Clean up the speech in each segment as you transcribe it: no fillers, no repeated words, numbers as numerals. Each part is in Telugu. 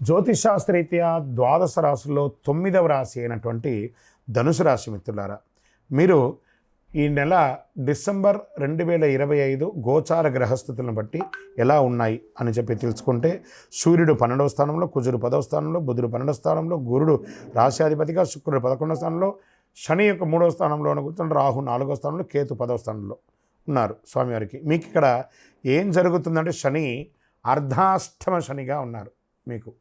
జ్యోతిషాస్త్రరీత్యా ద్వాదశ రాశుల్లో 9వ రాశి అయినటువంటి ధనుసు రాశి మిత్రులారా, మీరు ఈ నెల డిసెంబర్ 2025 గోచార గ్రహస్థితులను బట్టి ఎలా ఉన్నాయి అని చెప్పి తెలుసుకుంటే, సూర్యుడు 12వ స్థానంలో, కుజుడు 10వ స్థానంలో, బుధుడు 12వ స్థానంలో, గురుడు రాశ్యాధిపతిగా, శుక్రుడు 11వ స్థానంలో, శని యొక్క 3వ స్థానంలో కూర్చుని, రాహు 4వ స్థానంలో, కేతు 10వ స్థానంలో ఉన్నారు స్వామివారికి. మీకు ఇక్కడ ఏం జరుగుతుందంటే, శని అర్ధాష్టమ శనిగా ఉన్నారు. మీకు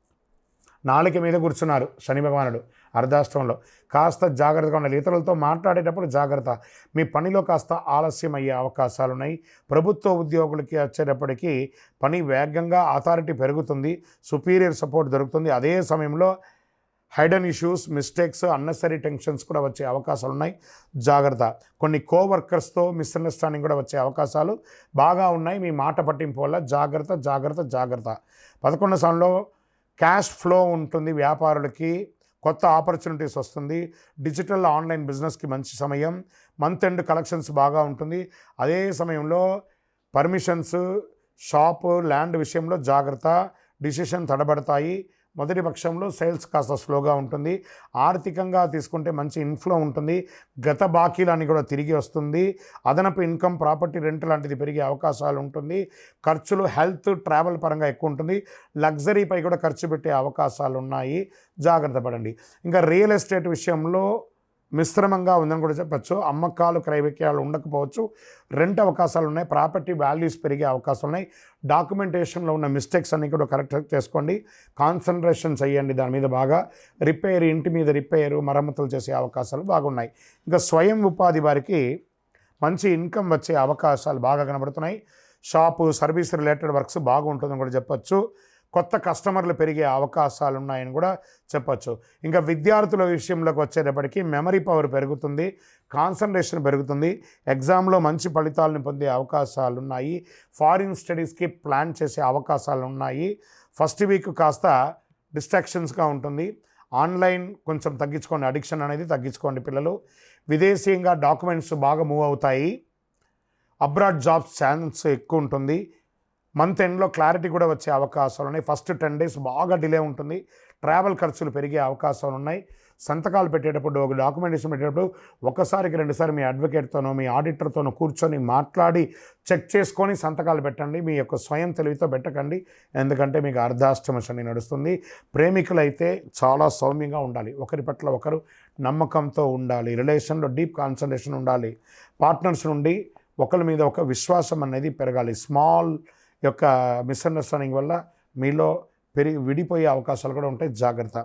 నాలుక మీద కూర్చున్నారు శని భగవానుడు అర్ధాష్టమంలో. కాస్త జాగ్రత్తగా ఉండాలి. ఇతరులతో మాట్లాడేటప్పుడు జాగ్రత్త. మీ పనిలో కాస్త ఆలస్యం అయ్యే అవకాశాలు ఉన్నాయి. ప్రభుత్వ ఉద్యోగులకి వచ్చేటప్పటికీ పని వేగంగా, అథారిటీ పెరుగుతుంది, సుపీరియర్ సపోర్ట్ దొరుకుతుంది. అదే సమయంలో Hayden issues, mistakes, unnecessary tensions కూడా వచ్చే అవకాశాలు ఉన్నాయి. జాగ్రత్త. కొన్ని కోవర్కర్స్తో మిస్అండర్స్టాండింగ్ కూడా వచ్చే అవకాశాలు బాగా ఉన్నాయి. మీ మాట పట్టింపు వల్ల జాగ్రత్త జాగ్రత్త జాగ్రత్త. 11వ స్థానంలో క్యాష్ ఫ్లో ఉంటుంది. వ్యాపారులకి కొత్త ఆపర్చునిటీస్ వస్తుంది. డిజిటల్ ఆన్లైన్ బిజినెస్కి మంచి సమయం. మంత్ ఎండ్ కలెక్షన్స్ బాగా ఉంటుంది. అదే సమయంలో పర్మిషన్స్, షాపు, ల్యాండ్ విషయంలో జాగ్రత్త. డిసిషన్ తడబడతాయి. మొదటి పక్షంలో సేల్స్ కాస్త స్లోగా ఉంటుంది. ఆర్థికంగా తీసుకుంటే మంచి ఇన్ఫ్లో ఉంటుంది. గత బాకీలని కూడా తిరిగి వస్తుంది. అదనపు ఇన్కమ్, ప్రాపర్టీ రెంట్ లాంటిది పెరిగే అవకాశాలు ఉంటుంది. ఖర్చులు హెల్త్, ట్రావెల్ పరంగా ఎక్కువ ఉంటుంది. లగ్జరీపై కూడా ఖర్చు పెట్టే అవకాశాలు ఉన్నాయి. జాగ్రత్త పడండి. ఇంకా రియల్ ఎస్టేట్ విషయంలో మిశ్రమంగా ఉందని కూడా చెప్పచ్చు. అమ్మకాలు, క్రయవిక్రయాలు ఉండకపోవచ్చు. రెంట్ అవకాశాలు ఉన్నాయి. ప్రాపర్టీ వాల్యూస్ పెరిగే అవకాశాలు ఉన్నాయి. డాక్యుమెంటేషన్లో ఉన్న మిస్టేక్స్ అన్నీ కూడా కరెక్ట్ చేసుకోండి. కాన్సన్ట్రేషన్ చేయండి దాని మీద బాగా. రిపేర్, ఇంటి మీద రిపేరు, మరమ్మతులు చేసే అవకాశాలు బాగున్నాయి. ఇంకా స్వయం ఉపాధి వారికి మంచి ఇన్కమ్ వచ్చే అవకాశాలు బాగా కనబడుతున్నాయి. షాపు, సర్వీస్ రిలేటెడ్ వర్క్స్ బాగుంటుందని కూడా చెప్పచ్చు. కొత్త కస్టమర్లు పెరిగే అవకాశాలు ఉన్నాయని కూడా చెప్పచ్చు. ఇంకా విద్యార్థుల విషయంలోకి వచ్చేటప్పటికి మెమరీ పవర్ పెరుగుతుంది, కాన్సన్ట్రేషన్ పెరుగుతుంది. ఎగ్జామ్లో మంచి ఫలితాలను పొందే అవకాశాలు ఉన్నాయి. ఫారిన్ స్టడీస్కి ప్లాన్ చేసే అవకాశాలు ఉన్నాయి. ఫస్ట్ వీక్ కాస్త డిస్ట్రాక్షన్స్గా ఉంటుంది. ఆన్లైన్ కొంచెం తగ్గించుకోండి. అడిక్షన్ అనేది తగ్గించుకోండి పిల్లలు. విదేశీయంగా డాక్యుమెంట్స్ బాగా మూవ్ అవుతాయి. అబ్రాడ్ జాబ్స్ ఛాన్స్ ఎక్కువ ఉంటుంది. మంత్ ఎండ్లో క్లారిటీ కూడా వచ్చే అవకాశాలు ఉన్నాయి. ఫస్ట్ 10 days బాగా డిలే ఉంటుంది. ట్రావెల్ ఖర్చులు పెరిగే అవకాశాలు ఉన్నాయి. సంతకాలు పెట్టేటప్పుడు, ఒక డాక్యుమెంటేషన్ పెట్టేటప్పుడు ఒకసారికి 2 సార్లు మీ అడ్వకేట్తోనో, మీ ఆడిటర్తోనో కూర్చొని మాట్లాడి చెక్ చేసుకొని సంతకాలు పెట్టండి. మీ యొక్క స్వయం తెలివితో పెట్టకండి. ఎందుకంటే మీకు అర్ధాష్టమ శని నడుస్తుంది. ప్రేమికులైతే చాలా సౌమ్యంగా ఉండాలి. ఒకరి పట్ల ఒకరు నమ్మకంతో ఉండాలి. రిలేషన్లో డీప్ కాన్సన్ట్రేషన్ ఉండాలి. పార్ట్నర్స్ నుండి ఒకరి మీద ఒక విశ్వాసం అనేది పెరగాలి. స్మాల్ యొక్క మిస్అండర్స్టాండింగ్ వల్ల మీలో విడిపోయే అవకాశాలు కూడా ఉంటాయి. జాగ్రత్త.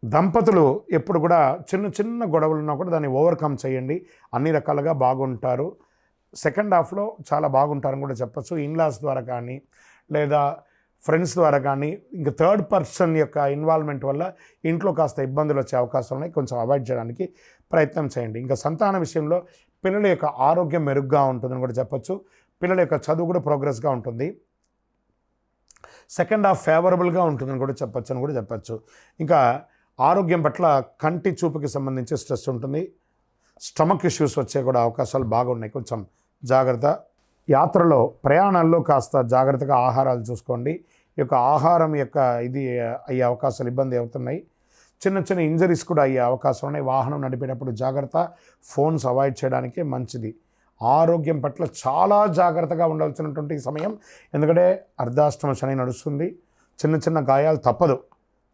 దంపతులు ఎప్పుడు కూడా చిన్న చిన్న గొడవలు ఉన్నా కూడా దాన్ని ఓవర్కమ్ చేయండి. అన్ని రకాలుగా బాగుంటారు. సెకండ్ హాఫ్లో చాలా బాగుంటారని కూడా చెప్పచ్చు. ఇన్లాస్ ద్వారా కానీ, లేదా ఫ్రెండ్స్ ద్వారా కానీ, ఇంకా థర్డ్ పర్సన్ యొక్క ఇన్వాల్వ్మెంట్ వల్ల ఇంట్లో కాస్త ఇబ్బందులు వచ్చే అవకాశాలు ఉన్నాయి. కొంచెం అవాయిడ్ చేయడానికి ప్రయత్నం చేయండి. ఇంకా సంతాన విషయంలో పిల్లల యొక్క ఆరోగ్యం మెరుగ్గా ఉంటుందని కూడా చెప్పచ్చు. పిల్లల యొక్క చదువు కూడా ప్రోగ్రెస్గా ఉంటుంది. సెకండ్ హాఫ్ ఫేవరబుల్గా ఉంటుందని కూడా చెప్పచ్చు. ఇంకా ఆరోగ్యం పట్ల కంటి చూపుకి సంబంధించి స్ట్రెస్ ఉంటుంది. స్టమక్ ఇష్యూస్ వచ్చే కూడా అవకాశాలు బాగున్నాయి. కొంచెం జాగ్రత్త. యాత్రలో, ప్రయాణాల్లో కాస్త జాగ్రత్తగా ఆహారాలు చూసుకోండి. ఈ యొక్క ఆహారం యొక్క ఇది అయ్యే అవకాశాలు ఇబ్బంది అవుతున్నాయి. చిన్న చిన్న ఇంజరీస్ కూడా అయ్యే అవకాశాలు ఉన్నాయి. వాహనం నడిపేటప్పుడు జాగ్రత్త. ఫోన్స్ అవాయిడ్ చేయడానికి మంచిది. ఆరోగ్యం పట్ల చాలా జాగ్రత్తగా ఉండాల్సినటువంటి సమయం. ఎందుకంటే అర్ధాష్టమ శని నడుస్తుంది. చిన్న చిన్న గాయాలు తప్పదు.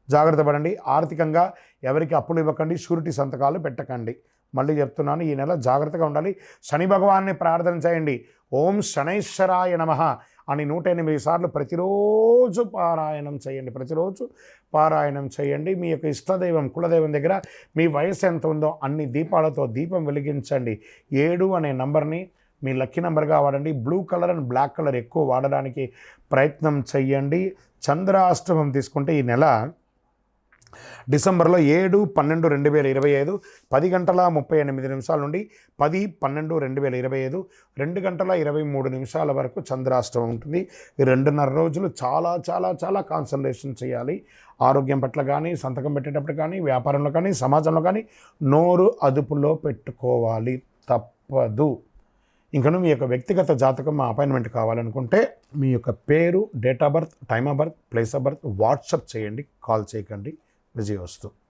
జాగ్రత్త పడండి. ఆర్థికంగా ఎవరికి అప్పులు ఇవ్వకండి. షూరిటీ సంతకాలు పెట్టకండి. మళ్ళీ చెప్తున్నాను, ఈ నెల జాగ్రత్తగా ఉండాలి. శని భగవాన్ని ప్రార్థన చేయండి. ఓం శనైశ్వరాయ నమః అని 108 సార్లు ప్రతిరోజు పారాయణం చేయండి. మీ యొక్క ఇష్టదైవం, కులదైవం దగ్గర మీ వయసు ఎంత ఉందో అన్ని దీపాలతో దీపం వెలిగించండి. 7 అనే నంబర్ని మీ లక్కీ నెంబర్గా వాడండి. Blue colour and black colour ఎక్కువ వాడడానికి ప్రయత్నం చేయండి. చంద్రాష్టమం తీసుకుంటే ఈ నెల డిసెంబర్లో 7/12/2025 10:38 నుండి 10/12/2025 2:23 వరకు చంద్రాష్టమం ఉంటుంది. ఈ 2.5 రోజులు చాలా చాలా చాలా కాన్సన్ట్రేషన్ చేయాలి. ఆరోగ్యం పట్ల కానీ, సంతకం పెట్టేటప్పుడు కానీ, వ్యాపారంలో కానీ, సమాజంలో కానీ నోరు అదుపులో పెట్టుకోవాలి. తప్పదు. ఇంకను మీ యొక్క వ్యక్తిగత జాతకం అపాయింట్మెంట్ కావాలనుకుంటే మీ యొక్క పేరు, date of birth, time of birth, place of birth WhatsApp చేయండి, కాల్ చేయకండి. విజయవస్తు.